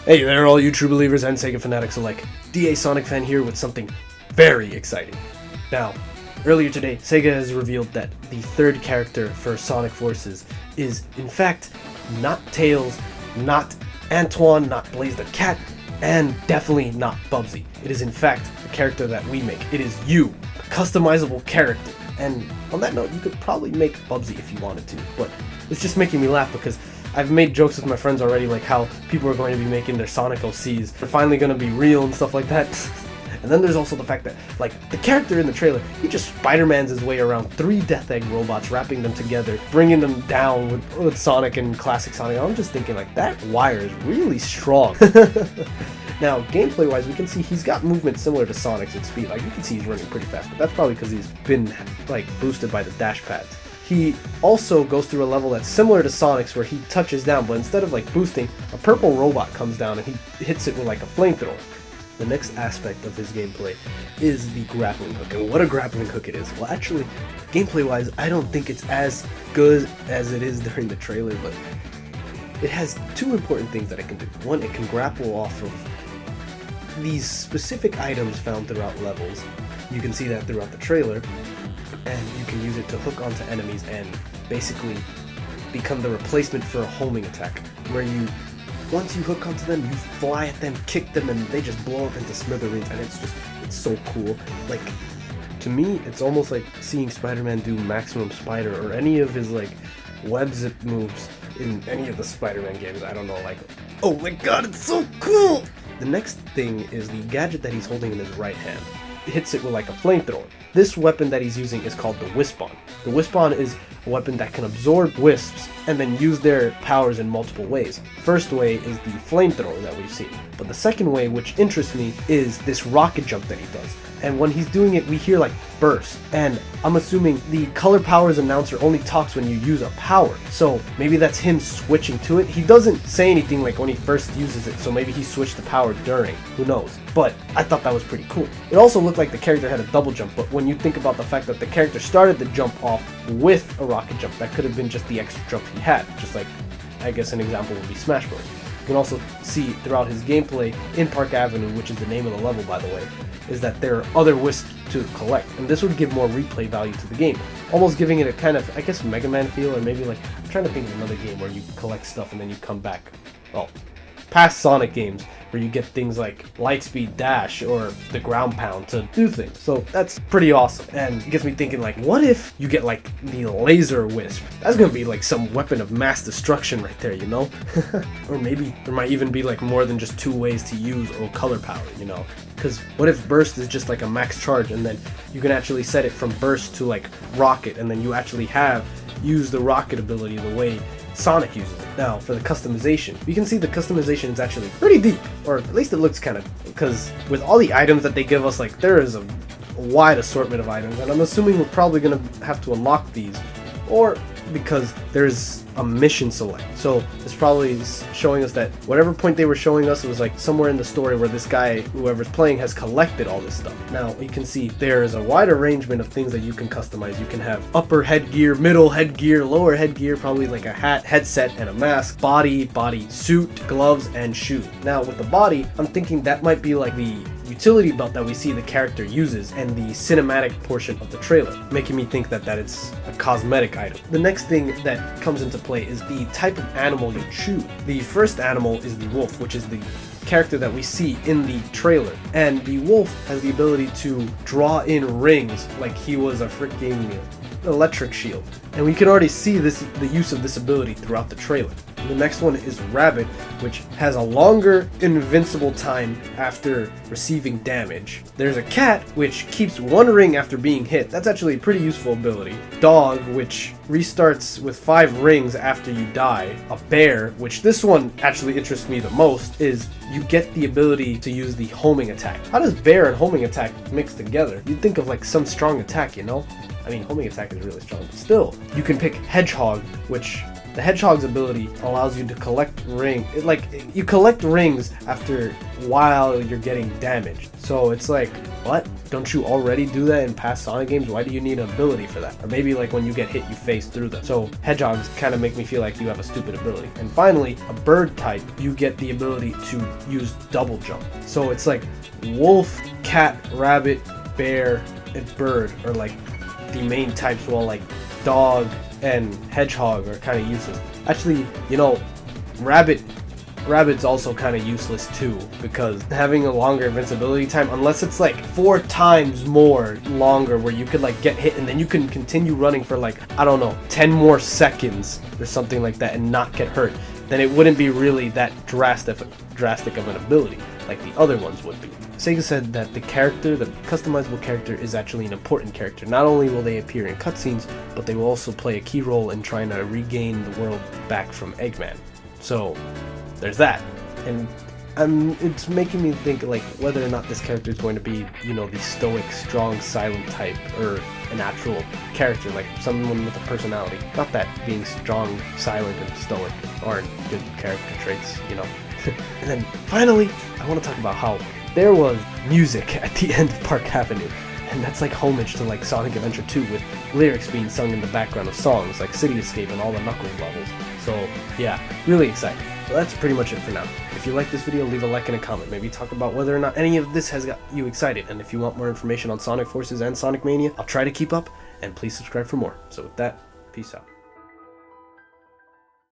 Hey there, all you true believers and Sega fanatics alike. DA Sonic fan here with something very exciting. Now, earlier today, Sega has revealed that the third character for Sonic Forces is, in fact, not Tails, not Antoine, not Blaze the Cat, and definitely not Bubsy. It is, in fact, a character that we make. It is you, a customizable character. And on that note, you could probably make Bubsy if you wanted to, but it's just making me laugh because I've made jokes with my friends already, like how people are going to be making their Sonic OCs. They're finally going to be real and stuff like that. And then there's also the fact that, like, the character in the trailer, he just Spider-Man's his way around 3 Death Egg robots, wrapping them together, bringing them down with Sonic and classic Sonic. I'm just thinking, like, that wire is really strong. Now, gameplay-wise, we can see he's got movement similar to Sonic's at speed. Like, you can see he's running pretty fast, but that's probably because he's been, like, boosted by the dash pads. He also goes through a level that's similar to Sonic's where he touches down, but instead of, like, boosting, a purple robot comes down and he hits it with, like, a flamethrower. The next aspect of his gameplay is the grappling hook, and what a grappling hook it is. Well, actually, gameplay-wise, I don't think it's as good as it is during the trailer, but it has 2 important things that it can do. One, it can grapple off of these specific items found throughout levels. You can see that throughout the trailer, and you can use it to hook onto enemies and basically become the replacement for a homing attack, where you, once you hook onto them, you fly at them, kick them, and they just blow up into smithereens, and it's so cool. Like, to me, it's almost like seeing Spider-Man do Maximum Spider or any of his, like, web zip moves in any of the Spider-Man games. I don't know, like, oh my god, it's so cool! The next thing is the gadget that he's holding in his right hand. It hits it with, like, a flamethrower. This weapon that he's using is called the WISP. The WISP is a weapon that can absorb wisps and then use their powers in multiple ways. First way is the flamethrower that we've seen, but the second way, which interests me, is this rocket jump that he does. And when he's doing it, we hear, like, burst, and I'm assuming the Color Powers announcer only talks when you use a power, so maybe that's him switching to it. He doesn't say anything like when he first uses it, so maybe he switched the power during, who knows, but I thought that was pretty cool. It also looked like the character had a double jump, but when you think about the fact that the character started the jump off with a rocket jump, that could have been just the extra jump he had, just like, I guess an example would be Smash Bros. You can also see throughout his gameplay in Park Avenue, which is the name of the level, by the way, is that there are other wisps to collect, and this would give more replay value to the game, almost giving it a kind of, I guess, Mega Man feel, or maybe, like, I'm trying to think of another game where you collect stuff and then you come back, well, past Sonic games, where you get things like Lightspeed Dash or the Ground Pound to do things. So that's pretty awesome, and it gets me thinking, like, what if you get, like, the Laser Wisp? That's gonna be like some weapon of mass destruction right there, you know? Or maybe there might even be, like, more than just 2 ways to use or color power, you know? Because what if burst is just like a max charge, and then you can actually set it from burst to, like, rocket, and then you actually use the rocket ability the way Sonic uses it. Now, for the customization, you can see the customization is actually pretty deep, or at least it looks kind of, because with all the items that they give us, like, there is a wide assortment of items, and I'm assuming we're probably going to have to unlock these, or because there's a mission select. So it's probably showing us that whatever point they were showing us, it was like somewhere in the story where this guy, whoever's playing, has collected all this stuff. Now you can see there is a wide arrangement of things that you can customize. You can have upper headgear, middle headgear, lower headgear, probably like a hat, headset, and a mask, body, suit, gloves, and shoe. Now with the body, I'm thinking that might be like the utility belt that we see the character uses and the cinematic portion of the trailer, making me think that it's a cosmetic item. The next thing that comes into play is the type of animal you choose. The first animal is the wolf, which is the character that we see in the trailer, and the wolf has the ability to draw in rings like he was a freaking electric shield, and we can already see the use of this ability throughout the trailer. The next one is Rabbit, which has a longer invincible time after receiving damage. There's a cat, which keeps 1 ring after being hit. That's actually a pretty useful ability. Dog, which restarts with 5 rings after you die. A bear, which this one actually interests me the most, is you get the ability to use the homing attack. How does bear and homing attack mix together? You'd think of like some strong attack, you know? I mean, homing attack is really strong, but still. You can pick Hedgehog, which The Hedgehog's ability allows you to collect you collect rings after while you're getting damaged. So it's like, what? Don't you already do that in past Sonic games? Why do you need an ability for that? Or maybe like when you get hit, you phase through them. So Hedgehogs kind of make me feel like you have a stupid ability. And finally, a bird type, you get the ability to use double jump. So it's like wolf, cat, rabbit, bear, and bird are like the main types, while like dog and hedgehog are kind of useless. Actually, you know, rabbit's also kind of useless too, because having a longer invincibility time, unless it's like 4 times more longer, where you could like get hit and then you can continue running for like, I don't know, 10 more seconds or something like that and not get hurt, then it wouldn't be really that drastic of an ability like the other ones would be. Sega said that the customizable character, is actually an important character. Not only will they appear in cutscenes, but they will also play a key role in trying to regain the world back from Eggman. So there's that. And it's making me think like whether or not this character is going to be, you know, the stoic, strong, silent type, or an actual character, like someone with a personality. Not that being strong, silent, and stoic aren't good character traits, you know. And then finally, I want to talk about how there was music at the end of Park Avenue, and that's like homage to like Sonic Adventure 2, with lyrics being sung in the background of songs like City Escape and all the Knuckles levels. So yeah, really exciting. Well, that's pretty much it for now. If you like this video, leave a like and a comment. Maybe talk about whether or not any of this has got you excited. And if you want more information on Sonic Forces and Sonic Mania, I'll try to keep up, and please subscribe for more. So with that, peace out.